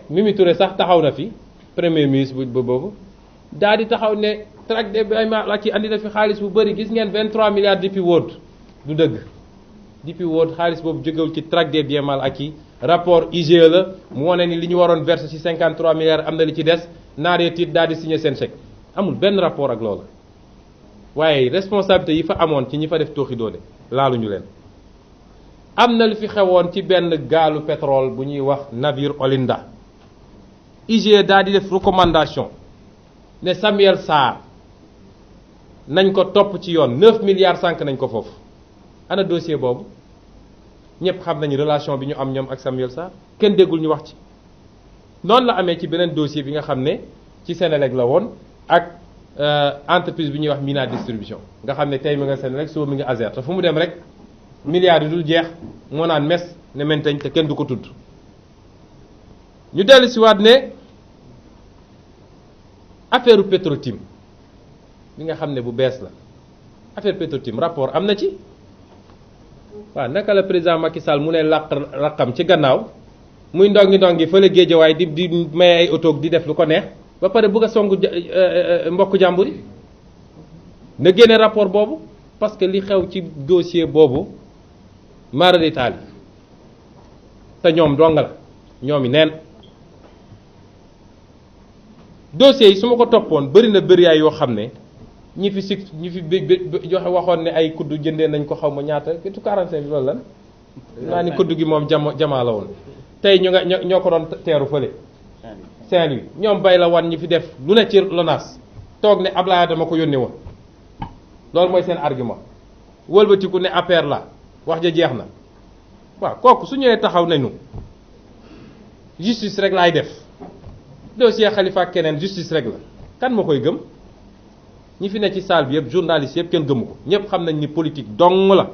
Mimi Touré sax taxaw na fi premier ministre bu boobu daal di taxaw ne traque des biens mal acquis andi na fi xaalis bu bëri gis ngeen 23 milliards depuis Wade du dëgg depuis Wade xaalis boobu jógewul ci traque des biens mal acquis rapport IGE la mu wane ni li ñu waroon verser ci 53 milliards am na li ci des naaree tiit daal di signer seen chèque amul benn rapport ak loolu waaye responsabilité yi fa amoon ci ñi fa def tooxi doone laaluñu leen. am na lu fi xewoon ci benn gaalu pétrole bu ñuy wax navire Olinda IGE daal di def recommandation ne Samuel Sarr nañ ko topp ci yoon 9 milliards sànq nañ ko foofu ana dossier boobu ñëpp xam nañu relation bi ñu am ñoom ak Samuel Sarr kenn déggul ñu wax ci. noonu la amee ci beneen dossier bi nga xam ne ci Senelec la woon ak entreprise bi ñuy wax Mina Distribution nga xam ne tey mi nga Senelec suba mi nga Azer te fu mu dem rek milliards yi dul jeex moo naan mes ne mentañ te kenn du ko tudd. ñu dellu si waat ne affaire Petro-Tim bi nga xam ne bu bees la affaire Petro-Tim rapport am na ci waaw naka la président Macky Sall mu ne làq raqam ci gannaaw muy ndongi fële Géejawaay di may ay oto di def lu ko neex ba pare bëgg a songu mbokk jàmbur yi na génne rapport boobu parce que li xew ci dossier boobu mara d'Italie te ñoom dong la ñoom i neen dossiers yi su ma ko toppoon bëri na bëriyaay yoo xam ne ñi fi joxe waxoon ne ay kuddu jëndee nañ ko xaw ma ñaata surtout 45 bi loolu lan naa ni kuddu gi moom jamaa la woon tey ñoo ko doon teeru fële Saint-Louis ñoom bay la wan ñi fi def lu ne ci LONASE toog ne Ablaye dama ko yónnee woon loolu mooy seen argument wëlbatiku ne affaire la wax ja jeex na waaw kooku su ñëwee taxaw nañu justice rek laay def dossier Khalifa ak keneen justice rek la kan moo koy gëm ñi fi ne ci salle bi yëpp journaliste yëpp kenn gëmu ko ñëpp xam nañ ni politique dong la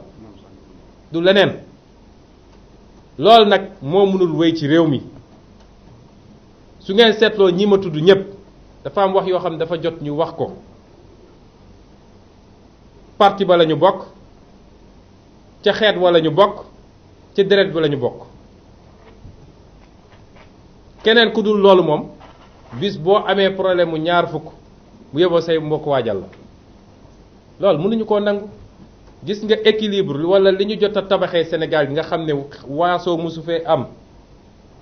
du leneen loolu nag moo mënul wéy ci réew mi su ngeen seetloo ñi ma tudd ñëpp dafa am wax yoo xam ne dafa jot ñu wax ko parti ba la ñu bokk ca xeet wala ñu bokk ca deret ba la ñu bokk keneen ku dul loolu moom bis boo amee problème mu ñaar fukk bu yeboo say mbokk waajal la loolu mënuñu koo nangu gis nga équilibre wala li ñu jot a tabaxee Sénégal gi nga xam ne waasoo mosu fee am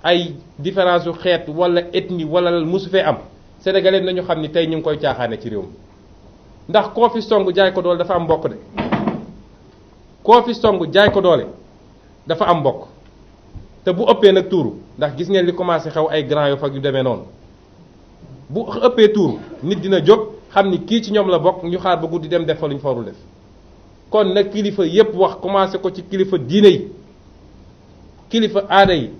ay différence yu xeet wala ethnie wala mosu fee am sénégalais nañu xam ni tey ñu ngi koy caaxaane ci réew mi ndax koo fi song jaay ko doole dafa am mbokk de koo fi song jaay ko doole dafa am mbokk te bu ëppee nag tuuru ndax gis ngeen li commencé xew ay Grand Yoff ak yu demee noonu bu ëppee tuuru nit dina jóg xam ni kii ci ñoom la bokk ñu xaar ba guddi dem def fa lu ñu farul def kon nag kilifa yépp wax commencé ko ci kilifa diine yi kilifa aada yi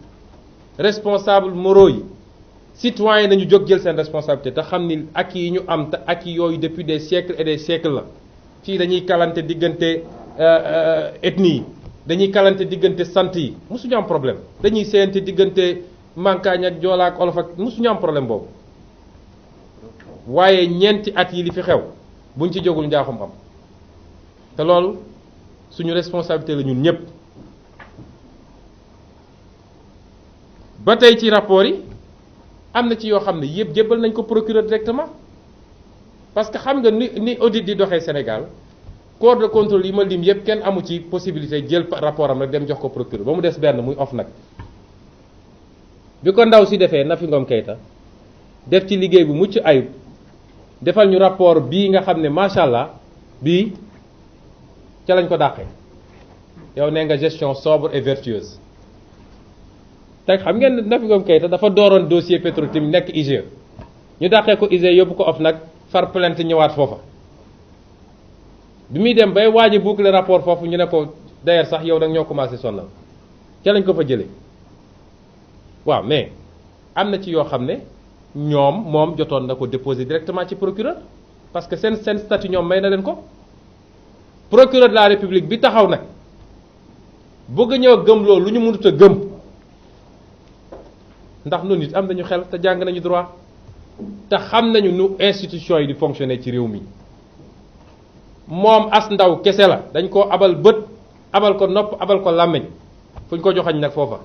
responsable moraux yi citoyens nañu jóg jël seen responsabilité te xam ni ak yi ñu am te ak yooyu depuis des siècles et des siècles la fii dañuy kalante diggante ethnie yi dañuy kalante diggante sant yi mosuñu am problème dañuy seente diggante mankaañ ak joola ak olof ak mosuñu am problème boobu waaye ñeenti at yi li fi xew buñ ci jógul njaaxum am te loolu suñu responsabilité la ñun ñëpp ba tey ci rapport yi am na ci yoo xam ne yëpp jébbal nañ ko procureur directement parce que xam nga ni audit di doxee Sénégal corps de contrôle yi ma lim yëpp kenn amu ci possibilité jël rapport am rek dem jox ko procureur ba mu des benn muy OFNAC bi ko ndaw si defee Nafi Ngom Keïta def ci liggéey bu mucc ayib defal ñu rapport bii nga xam ne macha allah bii ca lañ ko dàqee yow nee nga gestion sobre et vertueuse te xam ngeen Nafi Ngom Keïta dafa dooroon dossier Petro-Tim nekk IGE ñu dàqee ko IGE yóbbu ko OFNAC far plainte ñëwaat foofa bi muy dem bay waaj a boucler rapport foofu ñu ne ko d'ailleurs sax yow nag ñoo commencé sonnal ca lañ ko fa jëlee waaw mais am na ci yoo xam ne moom jotoon na ko déposer directement ci procureur parce que seen statut ñoom may na leen ko procureur de la république bi taxaw nag bëgg ñëw gëm loolu lu ñu mënut a gëm ndax nu nit am nañu xel te jàng nañu droit te xam nañu nu institution yi di fonctionner ci réew mi moom as ndaw kese la dañ koo abal bët abal ko nopp abal ko làmmiñ fu ñu ko joxañ nag foofa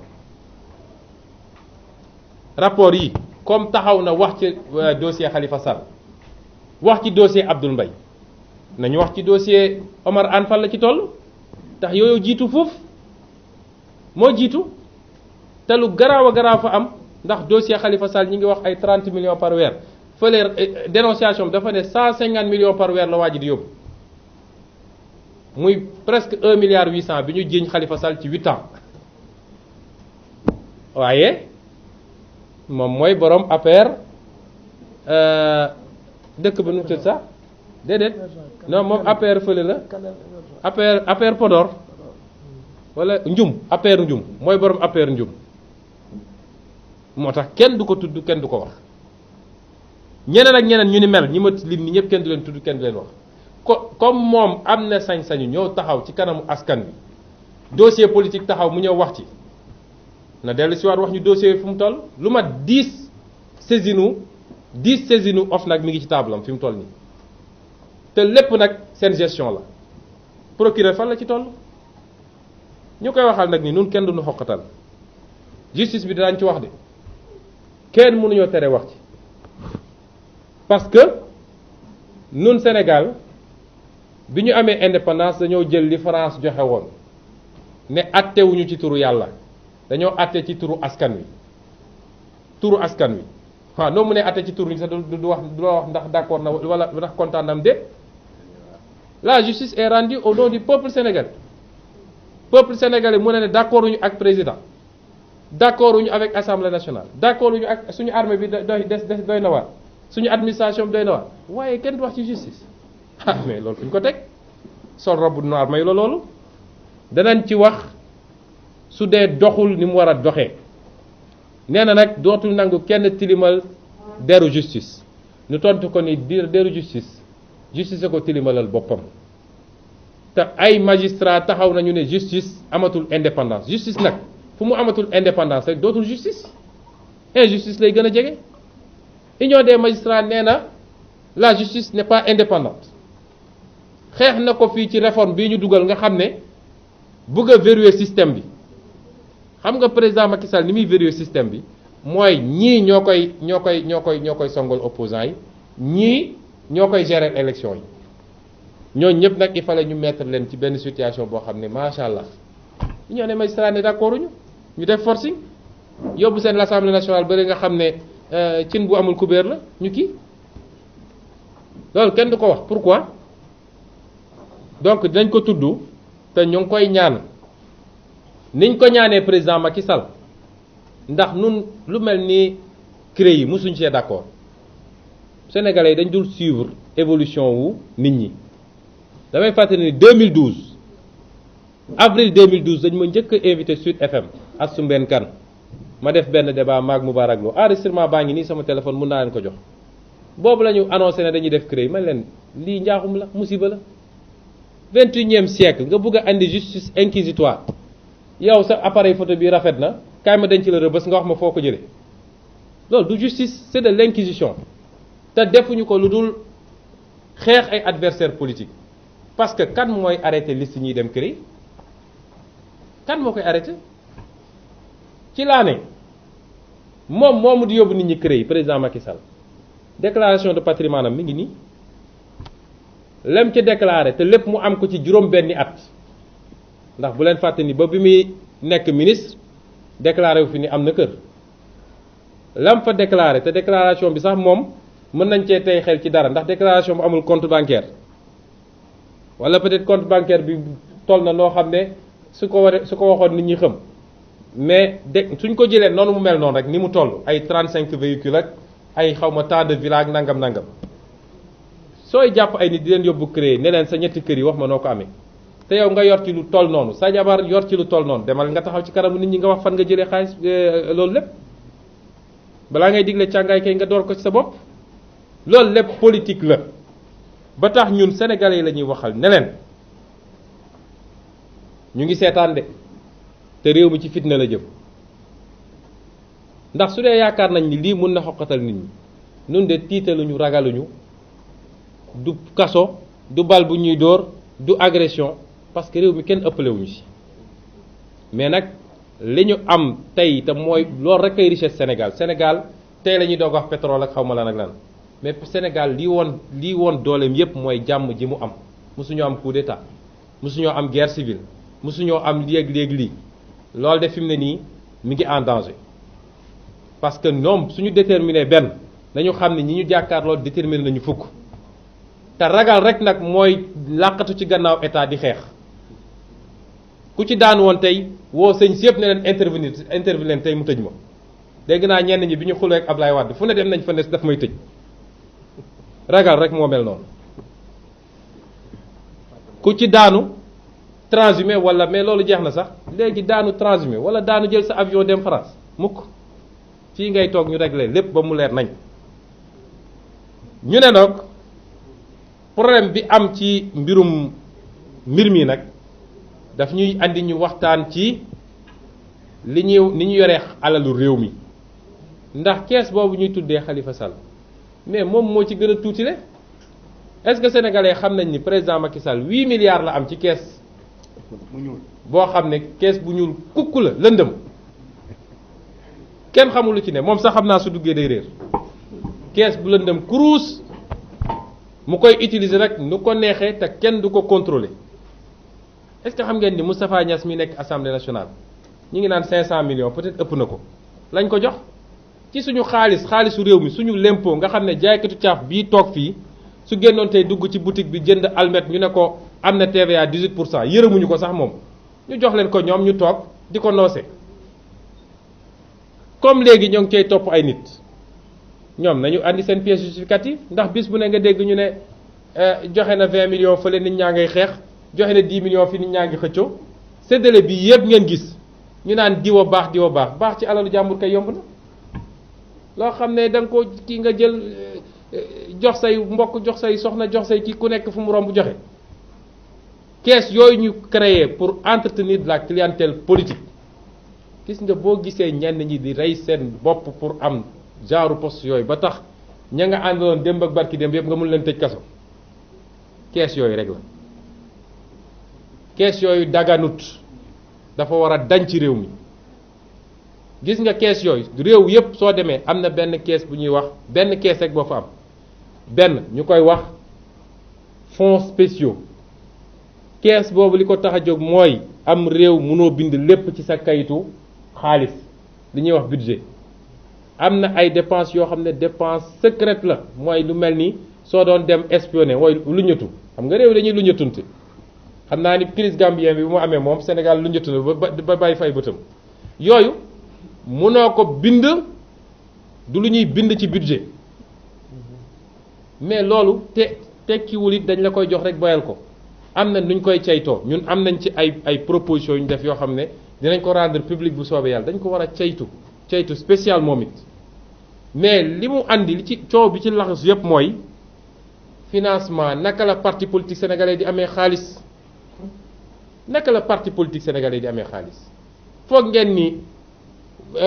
rapport yi comme taxaw na wax ci dossier Khalifa Sall wax ci dossier Abdoul Mbaye nañu wax ci dossier Omar Anne fan la ci toll tax yooyu jiitu foofu moo jiitu te lu garaaw a garaaw fa am ndax dossier Khalifa Sall ñi ngi wax ay 30 millions par weer fële dénonciation bi dafa ne 150 millions par weer la waa ji di yóbbu muy presque 1 milliard 800 bi ñu jiiñ Khalifa Sall ci 8 ans waaye moom mooy borom APR dëkk ba nu mu tudd sax déedéet non moom APR fële la APR Podor wala Njum APR Njum mooy borom APR Njum moo tax kenn du ko tudd kenn du ko wax ñeneen ak ñeneen ñu ni mel ñi ma lim ni ñëpp kenn du leen tudd kenn du leen wax comme moom am na sañ-sañu ñëw taxaw ci kanamu askan wi dossier politique taxaw mu ñëw wax ci na dellu si waat wax ñu dossier fu mu toll lu mat 10 saisinu OFNAC mi ngi ci table am fi mu toll nii te lépp nag seen gestion la procureur fan la ci toll ñu koy waxal nag ni nun kenn duñu xoqatal justice bi dinañ ci wax de kenn mënuñoo tere wax ci parce que nun Sénégal bi ñu amee indépendance dañoo jël li France joxe woon ne attewuñu ci turu yàlla dañoo atte ci turu askan wi waaw noo mu ne atte ci turu ñu sax du wax ndax d'accord na wala ndax kontaan na am de la justice est rendue au nom du peuple sénégalais mu ne d'accorduñu ak président d'accorduñu avec assemblée nationale d'accorduñu ak suñu armée bi doy na waar suñu administration bi doy na waar waaye kenn du wax ci justice mais loolu fu ñu ko teg sol robe noir may la loolu danañ ci wax su dee doxul ni mu war a doxee nee na nag dootul nangu kenn tilimal deru justice ñu tontu ko ni deru justice ko tilimalal boppam te ay magistrat taxaw nañu ne justice amatul indépendance justice nag fu mu amatul indépendance rek dootul justice injustice lay gën a jege union des magistrats nee na la justice n'est pas indépendante xeex na ko fii ci réforme bii ñu dugal nga xam ne bëgg a verrouiller système bi xam nga président Macky Sall ni muy verrouiller système bi mooy ñii ñoo koy songal opposants yi ñii ñoo koy gérer élection yi ñooñu ñëpp nag il fallait ñu mettre leen ci benn situation boo xam ne macha allah union des magistrats ne d'accord ñu def forcing yóbbu seen l'Assemblée nationale bëri nga xam ne cin bu amul kubéer la ñu kii loolu kenn du ko wax pourquoi donc dinañ ko tudd te ñu ngi koy ñaan niñ ko ñaanee président Macky Sall ndax nun lu mel ni CREI yi mosuñ cee d'accord sénégalais yi dañ dul suivre évolution wu nit ñi damay fàttali ni 2012 avril 2012 dañ ma njëkk a invité Sud FM Assou Mbène Kane ma def benn débat maag Moubarak Lo enregistrement baa ngi nii sama téléphone mun naa leen ko jox boobu la ñu annoncé ne dañuy def CREI man leen lii njaaxum la musiba la 21e siècle nga bëgg a andi justice inquisitoire yow sa appareil photo bi rafet na kaay ma denc la Rebeuss nga wax ma foo ko jëlee loolu du justice c'est de l'inquisition te defuñu ko lu dul xeex ay adversaires politiques parce que kan mooy arrêté liste ñuy dem CREI kan moo koy arrêté ci laa ne moom moomu di yóbbu nit ñi CREI président Macky Sall déclaration de patrimoine am mi ngi nii lem ci déclaré te lépp mu am ko ci juróom-benni at ndax bu leen fàtte ni ba bi muy nekk ministre déclaré wu fi ni am na kër lam fa déclaré te déclaration bi sax moom mën nañ cee tey xel ci dara ndax déclaration bu amul compte bancaire wala peut-être compte bancaire bi toll na noo xam ne su ko waxoon nit ñi xam mais suñ ko jëlee noonu mu mel noonu rek ni mu toll ay 35 véhicules ak ay xawma tant de villas ak nangam sooy jàpp ay nit di leen yóbbu CREI ne leen sa ñetti kër yi wax ma noo ko amee te yow nga yor ci lu toll noonu sa jabar yor ci lu toll noonu demal nga taxaw ci kanamu nit ñi nga wax fan nga jëlee xaalis loolu lépp balaa ngay digle càngaay kay nga door ko ci sa bopp loolu lépp politique la ba tax ñun sénégalais yi la ñuy waxal ne leen ñu ngi seetaan de te réew mi ci fitna la jëm ndax su dee yaakaar nañ ni lii mun na xoqatal nit ñi nun de tiitaluñu ragaluñu du kaso du bal bu ñuy dóor du agression parce que réew mi kenn ëppalewuñu ci mais nag li ñu am tey te mooy loolu rek ay richesse Sénégal tey la ñuy doog wax pétrole ak xaw ma lan ak lan mais Sénégal lii woon dooleem yépp mooy jàmm ji mu am mosuñoo am coup d'état mosuñoo am guerre civile mosuñoo am léegi lii loolu de fi mu ne nii mi ngi en danger parce que ñoom suñu déterminé benn nañu xam ne ñi ñu jàkkaarloo déterminé nañu fukk te ragal rek nag mooy làqatu ci gannaaw état di xeex ku ci daan woon tey woo sëñ si yëpp ne leen intervenir leen tey mu tëj ma dégg naa ñenn ñi bi ñu xulee ak Ablaye Wade fu ne dem nañ fa ne daf may tëj ragal rek moo mel noonu ku ci daanu transhumé wala mais loolu jeex na sax léegi daanu transhumé wala daanu jël sa avion dem France mukk fii ngay toog ñu réglé lépp ba mu leer nañ ñu ne nag problème bi am ci mbir mi nag daf ñuy andi ñu waxtaan ci ni ñu yoree alalu réew mi ndax kees boobu ñuy tuddee Khalifa Sall mais moom moo ci gën a tuutile est-ce que sénégalais xam nañ ni président Macky Sall 8 milliards la am ci kees boo xam ne kees bu ñuul kukk la lëndëm kenn xamul lu ci ne moom sax xam naa su duggee day réer kees bu lëndëm kuruus mu koy utiliser rek nu ko neexee te kenn du ko contrôler est-ce que xam ngeen ni Moustapha Niass mi nekk assemblée nationale ñi ngi naan 500 millions peut-être ëpp na ko lañ ko jox ci suñu xaalisu réew mi suñu lempo nga xam ne jaaykatu caaf bii toog fii su génnoon tey dugg ci boutique bi jënd almet ñu ne ko am na TVA 18% yërëmuñu ko sax moom ñu jox leen ko ñoom ñu toog di ko noose comme léegi ñoo ngi cay topp ay nit ñoom nañu andi seen pièce justificative ndax bis bu ne nga dégg ñu ne joxe na 20 millions fële nit ñaa ngay xeex joxe na 10 millions fi nit ñaa ngi xëccoo séddale bi yëpp ngeen gis ñu naan diwa baax ci alalu jàmbur kay yomb na loo xam ne da nga ko kii nga jël jox say mbokk jox say soxna jox say kii ku nekk fu mu romb joxe kees yooyu ñu créé pour entretenir de la clientèle politique gis nga boo gisee ñenn ñi di rey seen bopp pour am genre poste yooyu ba tax ña nga àndaloon démb ak barki démb yëpp nga mun leen tëj kaso kees yooyu rek la kees yooyu daganut dafa war a dañ ci réew mi gis nga kees yooyu réew yëpp soo demee am na benn kees bu ñuy wax benn kees rek boo fa am benn ñu koy wax fonds spéciaux kees boobu li ko tax a jóg mooy am réew mënoo bind lépp ci sa kayitu xaalis li ñuy wax budget am na ay dépenses yoo xam ne dépense secrète la mooy lu mel ni soo doon dem espionner mooy lu ñëtu xam nga réew dañuy lu ñëtunte xam naa ni crise gambien bi bu mu amee moom Sénégal lu ñëtu na ba bàyyi fay bëtam yooyu mënoo ko bind du lu ñuy bind ci budget mais loolu tekkiwul it dañ la koy jox rek boyal ko am na nuñ koy caytoo ñun am nañ ci ay propositions yu ñu def yoo xam ne dinañ ko rendre public bu soobee yàlla dañ ko war a caytu spécial moom it mais li mu andi li ci coow bi ci laxas yépp mooy financement naka la parti politique sénégalais di amee xaalis naka la parti politique sénégalais di amee xaalis foog ngeen ni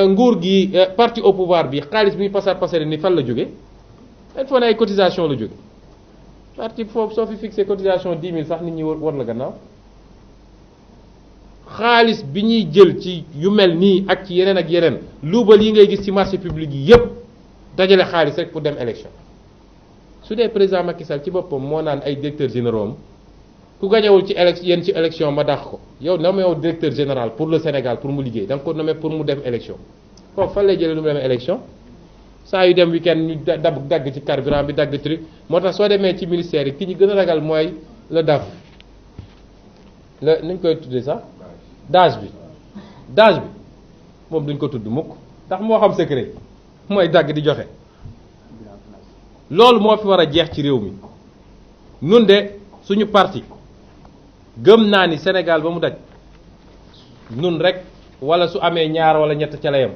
nguur gi parti au pouvoir bi xaalis bi passer ni fan la jóge il faut ne ay cotisation la jóge parti foofu soo fi fixé cotisation 10 000 sax nit ñi war la gannaaw xaalis bi ñuy jël ci yu mel nii ak ci yeneen ak yeneen luubal yi ngay gis ci marché public yi yépp dajale xaalis rek pour dem élection su dee président Macky Sall ci boppam moo naan ay directeurs généraux am ku gañewul ci ci élection ma dàq ko yow nommé yow directeur général pour le Sénégal pour mu liggéey da nga ko nommé pour mu dem élection foofu fan lay jëlee lu mu demee élection saa yu dem week-end ñu dagg ci carburant bi dagg truc moo tax soo demee ci ministère yi ki ñu gën a ragal mooy le DAF nuñ koy tuddee sax DAGE bi moom duñ ko tudd mukk ndax moo xam secret mooy dagg di joxe loolu moo fi war a jeex ci réew mi nun de suñu parti gëm naa ni Sénégal ba mu daj nun rek wala su amee ñaar wala ñett ca la yam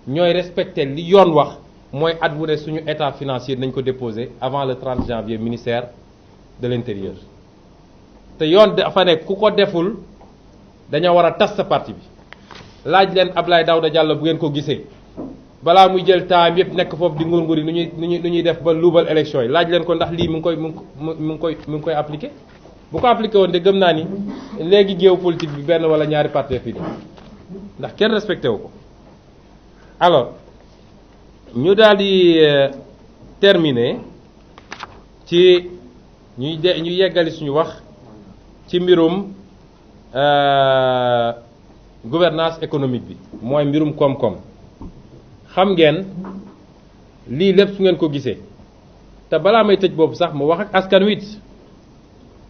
ñooy respecté li yoon wax mooy at bu ne suñu état financier nañ ko déposé avant le 30 janvier ministère de l'intérieur te yoon dafa ne ku ko deful dañoo war a tas sa parti bi laaj leen Abdoulaye Daouda Diallo bu ngeen ko gisee balaa muy jël temps yëpp nekk foofu di ngur-nguri nu ñuy def ba luubal élection yi laaj leen ko ndax lii mu ngi koy appliqué bu ko appliqué woon de gëm naa ni léegi géew politique bi benn wala ñaari parti fii de ndax kenn respecté wu ko. alors ñu daal di terminer ci ñu yeggali suñu wax ci mbirum gouvernance économique bi mooy mbirum koom-koom. xam ngeen lii lépp su ngeen ko gisee te balaa may tëj boobu sax mu wax ak askan wi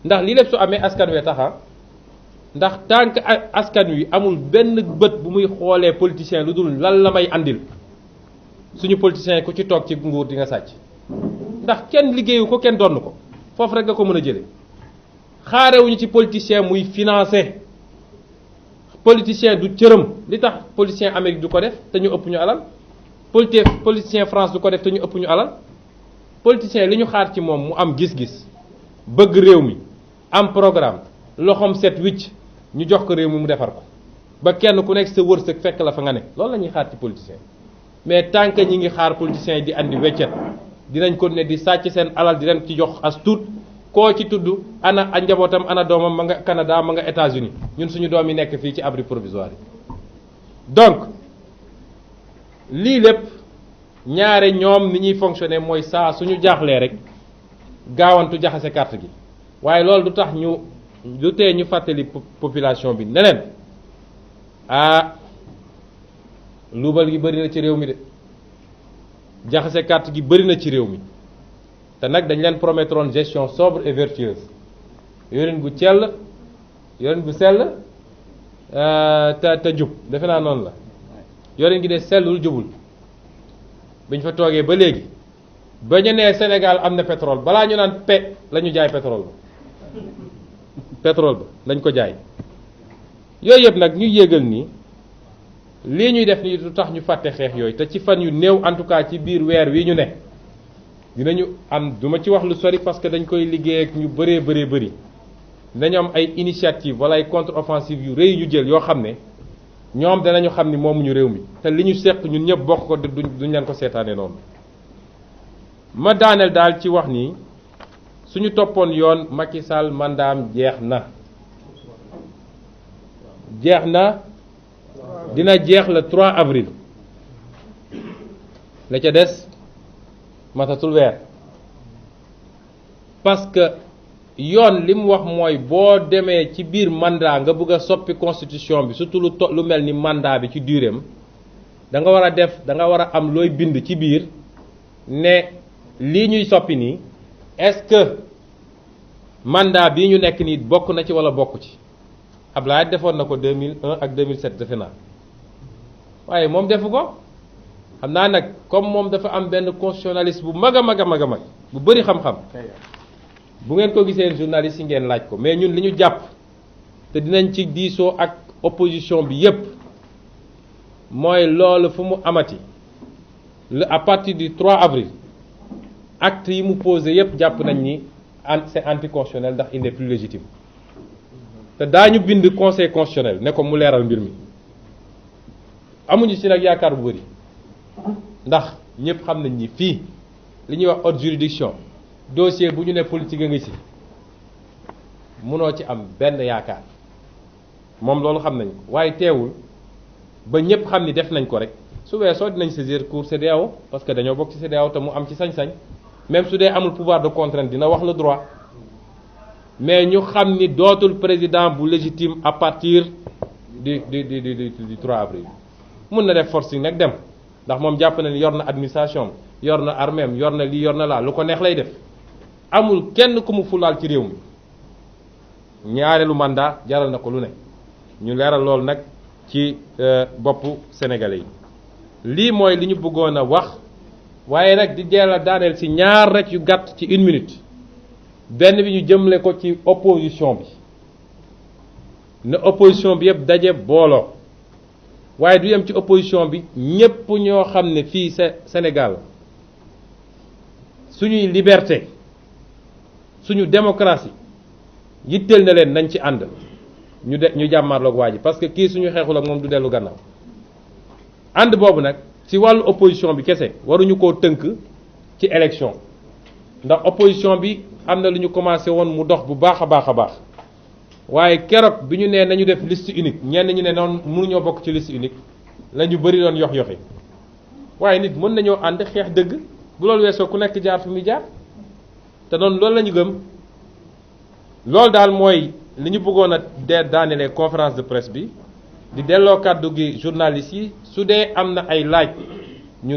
ndax lii lépp su amee askan wee taxa ndax tant que askan wi amul benn bët bu muy xoolee politicien lu dul lan la may andil suñu politicien ku ci toog ci nguur di nga sàcc ndax kenn liggéeyu ko kenn donn ko foofu rek nga ko mën a jële xaarewuñu ci politicien muy financé politicien du cërëm li tax politicien Amérique du ko def te ñu ëpp ñu alal politicien France du ko def te ñu ëpp ñu alal politicien li ñu xaar ci moom mu am gis-gis bëgg réew mi am programme loxoom set wicc ñu jox ko réew mi mu defar ko ba kenn ku nekk sa wërsëg fekk la fa nga ne loolu la ñuy xaar ci politicien mais tant que ñi ngi xaar politiciens yi di andi weccet dinañ ko ne di sàcc seen alal di leen ci jox as tuut koo ci tudd ana a njabootam ana doomam ma nga Canada ma nga États-Unis ñun suñu doom yi nekk fii ci abri provisoire yi donc lii lépp ñaare ñoom ni ñuy fonctionner mooy saa suñu jaaxlee rek gaawantu jaxase carte gi waaye loolu du tax ñu du tee ñu fàttali population bi ne leen luubal gi bëri na ci réew mi de jaxase carte gi bëri na ci réew mi te nag dañ leen promettroon gestion sobre et vertueuse yorin bu cell yorin bu sell te jub defe naa noonu la yorin gi de sellul jubul biñ fa toogee ba léegi ba ñu nee Sénégal am na pétrole balaa ñu naan la ñu jaay pétrole ba pétrole ba lañ ko jaay yooyu yëpp nag ñuy yégal nii lii ñuy def nii du tax ñu fàtte xeex yooyu te ci fan yu néew en tout cas ci biir weer wi ñu ne dinañu am duma ci wax lu sori parce que dañ koy liggéey ak ñu bëree bëri dinañu am ay initiative wala ay contre offensive yu rëy ñu jël yoo xam ne ñoom danañu xam ni moomuñu réew mi te li ñu seq ñun ñëpp bokk ko duñ leen ko seetaane noonu ma daaneel daal ci wax ni suñu toppoon yoon Macky Sall mandaam jeex na dina jeex le 3 avril la ca des matatul weer parce que yoon li mu wax mooy boo demee ci biir mandat nga bëgg a soppi constitution bi surtout lu mel ni mandat bi ci duréem da nga war a def da nga war a am looy bind ci biir ne lii ñuy soppi nii est-ce que mandat bii ñu nekk nii bokk na ci wala bokk ci Abdoulaye defoon na ko 2001 ak 2007 defe naa waaye moom defu ko xam naa nag comme moom dafa am benn constitutionnaliste bu mag a mag bu bëri xam-xam bu ngeen ko gisee journaliste yi ngeen laaj ko mais ñun li ñu jàpp te dinañ ci diisoo ak opposition bi yépp mooy loolu fu mu amati à partir du 3 avril acte yi mu posé yépp jàpp nañ ni c'est anticonstitutionnel ndax il n'est plus légitime te daañu bind conseil constitutionnel ne ko mu leeral mbir mi amuñu ci nag yaakaar bu bëri ndax ñëpp xam nañ ni fii li ñuy wax haute juridiction dossier bu ñu ne politique a ngi ci mënoo ci am benn yaakaar moom loolu xam nañ ko waaye teewul ba ñëpp xam ni def nañ ko rek su weesoo dinañ saisir cour CEDEAO parce que dañoo bokk ci CEDEAO te mu am ci sañ-sañ même su dee amul pouvoir de contrainte dina wax le droit mais ñu xam ni dootul président bu légitime à partir du 3 avril mun na def forcing nag dem ndax moom jàpp na ni yor na administration yor na arméem yor na lii yor na laa lu ko neex lay def amul kenn ku mu fulaal ci réew mi ñaareelu mandat jaral na ko lu ne ñu leeral loolu nag ci boppu sénégalais yi lii mooy li ñu bëggoon a wax waaye nag di jeel a daaneel ci ñaar rek yu gàtt ci 1 minute benn bi ñu jëmle ko ci opposition bi ne opposition bi yëpp daje booloo waaye du yem ci opposition bi ñépp ñoo xam ne fii Sénégal suñuy liberté suñu démocratie yitteel na leen nañ ci ànd ñu jàmmarloog waa ji parce que kii suñu xeexul ak moom du dellu gannaaw ànd boobu nag ci wàllu opposition bi kese waruñu koo tënk ci élection ndax opposition bi am na lu ñu commencé woon mu dox bu baax a baax waaye keroog bi ñu nee nañu def liste unique ñenn ñu ne noonu mënuñoo bokk ci liste unique la ñu bëri doon yox-yoxi waaye nit mën nañoo ànd xeex dëgg bu loolu weesoo ku nekk jaar fi muy jaar te noonu loolu la ñu gëm. loolu daal mooy li ñu bëggoon a daanelee conférence de presse bi di delloo kàddu gi journalistes yi su dee am na ay laaj ñu